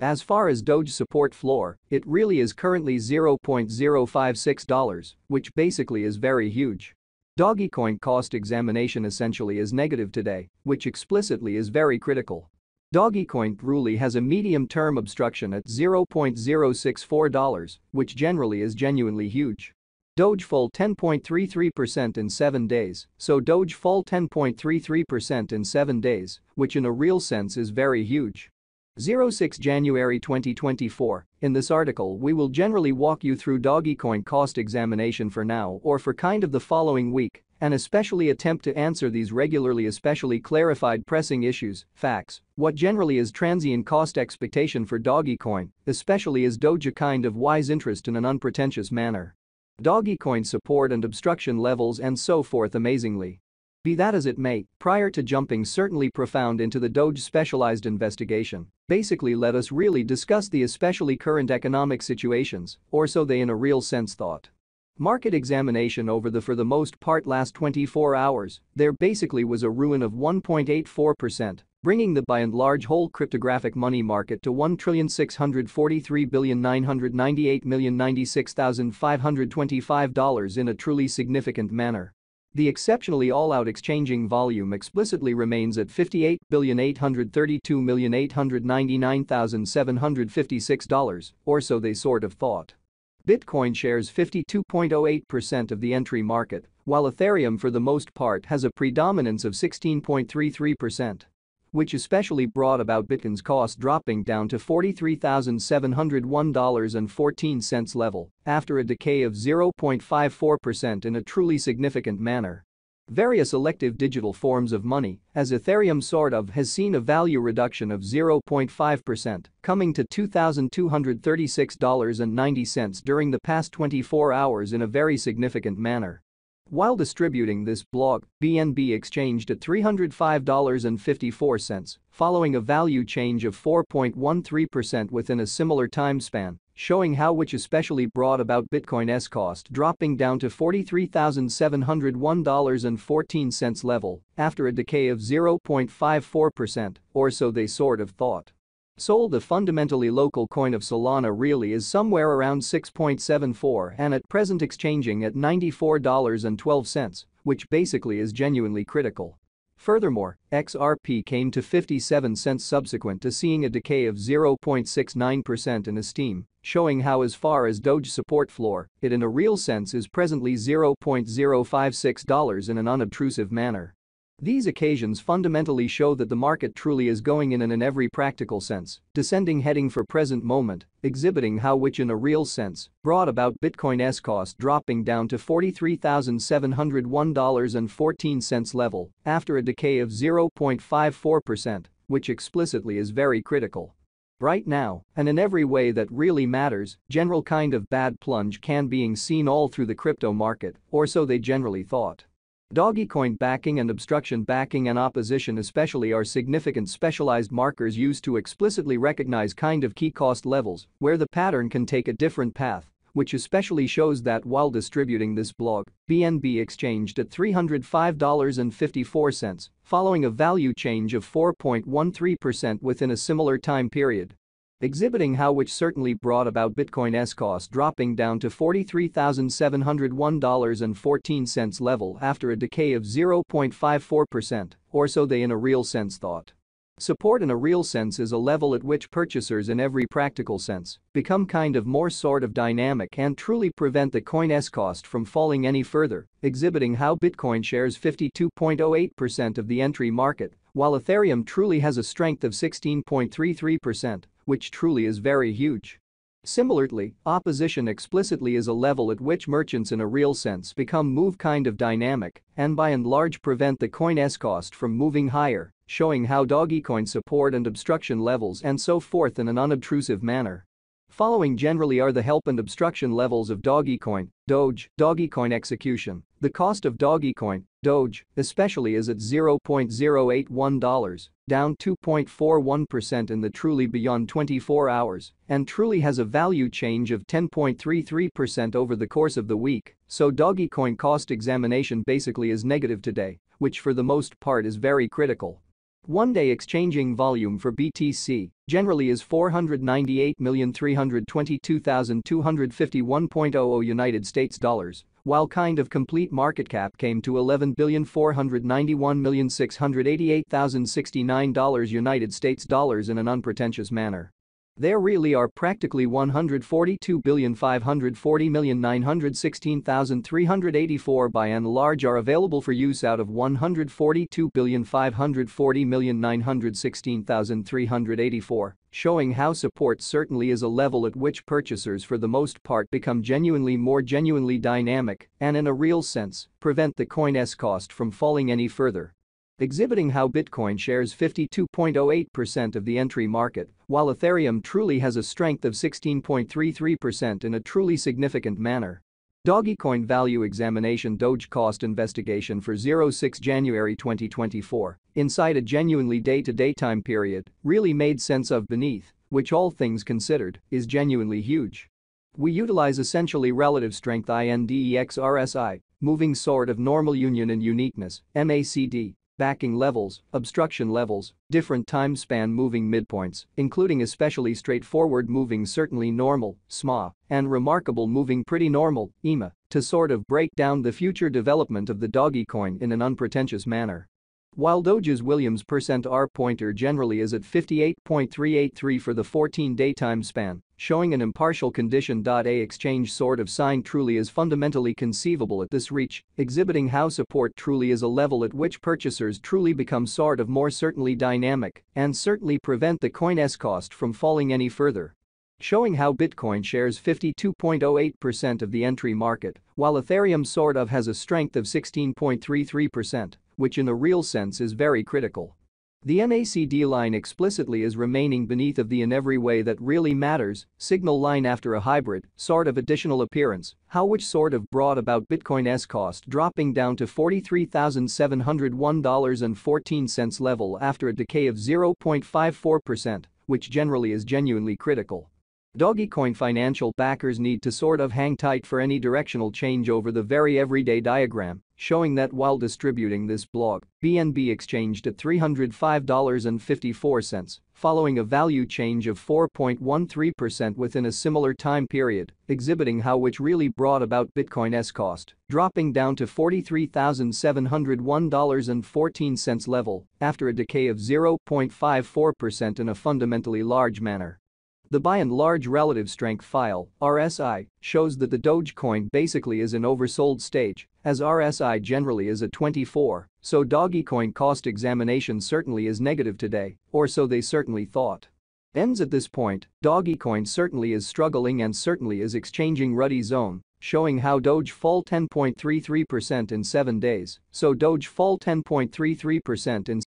As far as Doge support floor, it really is currently $0.056, which basically is very huge. Dogecoin cost examination essentially is negative today, which explicitly is very critical. Dogecoin truly has a medium-term obstruction at $0.064, which generally is genuinely huge. Doge fall 10.33% in 7 days, so Doge fall 10.33% in 7 days, which in a real sense is very huge. 06 January 2024, in this article we will generally walk you through Dogecoin cost examination for now or for kind of the following week, and especially attempt to answer these regularly especially clarified pressing issues, facts, what generally is transient cost expectation for Dogecoin, especially is Doge a kind of wise interest in an unpretentious manner. Dogecoin support and obstruction levels and so forth amazingly. Be that as it may, prior to jumping certainly profound into the Doge specialized investigation, basically let us really discuss the especially current economic situations, or so they in a real sense thought. Market examination over the for the most part last 24 hours, there basically was a ruin of 1.84%, bringing the by and large whole cryptographic money market to $1,643,998,096,525 in a truly significant manner. The exceptionally all-out exchanging volume explicitly remains at $58,832,899,756, or so they sort of thought. Bitcoin shares 52.08% of the entry market, while Ethereum for the most part has a predominance of 16.33%. Which especially brought about Bitcoin's cost dropping down to $43,701.14 level after a decay of 0.54% in a truly significant manner. Various elective digital forms of money, as Ethereum sort of has seen a value reduction of 0.5%, coming to $2,236.90 during the past 24 hours in a very significant manner. While distributing this blog, BNB exchanged at $305.54, following a value change of 4.13% within a similar time span, showing how which especially brought about Bitcoin's cost dropping down to $43,701.14 level after a decay of 0.54%, or so they sort of thought. Sold the fundamentally local coin of Solana really is somewhere around 6.74 and at present exchanging at $94.12, which basically is genuinely critical. Furthermore, XRP came to 57 cents subsequent to seeing a decay of 0.69% in esteem, showing how as far as Doge support floor, it in a real sense is presently $0.056 in an unobtrusive manner. These occasions fundamentally show that the market truly is going in every practical sense, descending heading for present moment, exhibiting how which in a real sense brought about Bitcoin's cost dropping down to $43,701.14 level after a decay of 0.54%, which explicitly is very critical. Right now, and in every way that really matters, general kind of bad plunge can being seen all through the crypto market, or so they generally thought. Dogecoin backing and obstruction backing and opposition especially are significant specialized markers used to explicitly recognize kind of key cost levels where the pattern can take a different path, which especially shows that while distributing this blog, BNB exchanged at $305.54, following a value change of 4.13% within a similar time period. Exhibiting how which certainly brought about Bitcoin's cost dropping down to $43,701.14 level after a decay of 0.54%, or so they in a real sense thought. Support in a real sense is a level at which purchasers in every practical sense become kind of more sort of dynamic and truly prevent the coin's cost from falling any further, exhibiting how Bitcoin shares 52.08% of the entry market, while Ethereum truly has a strength of 16.33%, which truly is very huge. Similarly, opposition explicitly is a level at which merchants in a real sense become move kind of dynamic and by and large prevent the coin's cost from moving higher, showing how Dogecoin support and obstruction levels and so forth in an unobtrusive manner. Following generally are the help and obstruction levels of Dogecoin, Doge, Dogecoin execution. The cost of Dogecoin, Doge, especially is at $0.081, down 2.41% in the truly beyond 24 hours, and truly has a value change of 10.33% over the course of the week, so Dogecoin cost examination basically is negative today, which for the most part is very critical. One-day exchanging volume for BTC generally is 498,322,251.00 United States dollars, while kind of complete market cap came to $11,491,688,069 United States dollars in an unpretentious manner. There really are practically 142,540,916,384 by and large are available for use out of 142,540,916,384, showing how support certainly is a level at which purchasers for the most part become more genuinely dynamic and in a real sense prevent the coin's cost from falling any further. Exhibiting how Bitcoin shares 52.08% of the entry market, while Ethereum truly has a strength of 16.33% in a truly significant manner. Dogecoin Value Examination Doge Cost Investigation for 06 January 2024, inside a genuinely day-to-day time period, really made sense of beneath, which all things considered, is genuinely huge. We utilize essentially relative strength index RSI, moving sort of normal union and uniqueness, MACD. Backing levels, obstruction levels, different time span moving midpoints, including especially straightforward moving certainly normal, SMA, and remarkable moving pretty normal, EMA, to sort of break down the future development of the Dogecoin in an unpretentious manner. While Doge's Williams percent R pointer generally is at 58.383 for the 14-day time span, showing an impartial condition. A exchange sort of sign truly is fundamentally conceivable at this reach, exhibiting how support truly is a level at which purchasers truly become sort of more certainly dynamic and certainly prevent the coin's cost from falling any further. Showing how Bitcoin shares 52.08% of the entry market, while Ethereum sort of has a strength of 16.33%, which in a real sense is very critical. The MACD line explicitly is remaining beneath of the in every way that really matters signal line after a hybrid sort of additional appearance, how which sort of brought about Bitcoin's cost dropping down to $43,701.14 level after a decay of 0.54%, which generally is genuinely critical. Dogecoin financial backers need to sort of hang tight for any directional change over the very everyday diagram, showing that while distributing this blog, BNB exchanged at $305.54, following a value change of 4.13% within a similar time period, exhibiting how which really brought about Bitcoin's cost, dropping down to $43,701.14 level after a decay of 0.54% in a fundamentally large manner. The by and large relative strength file, RSI, shows that the Dogecoin basically is in oversold stage, as RSI generally is at 24, so Dogecoin cost examination certainly is negative today, or so they certainly thought. Ends at this point, Dogecoin certainly is struggling and certainly is exchanging ruddy zone, showing how Doge fall 10.33% in 7 days, so Doge fall 10.33% in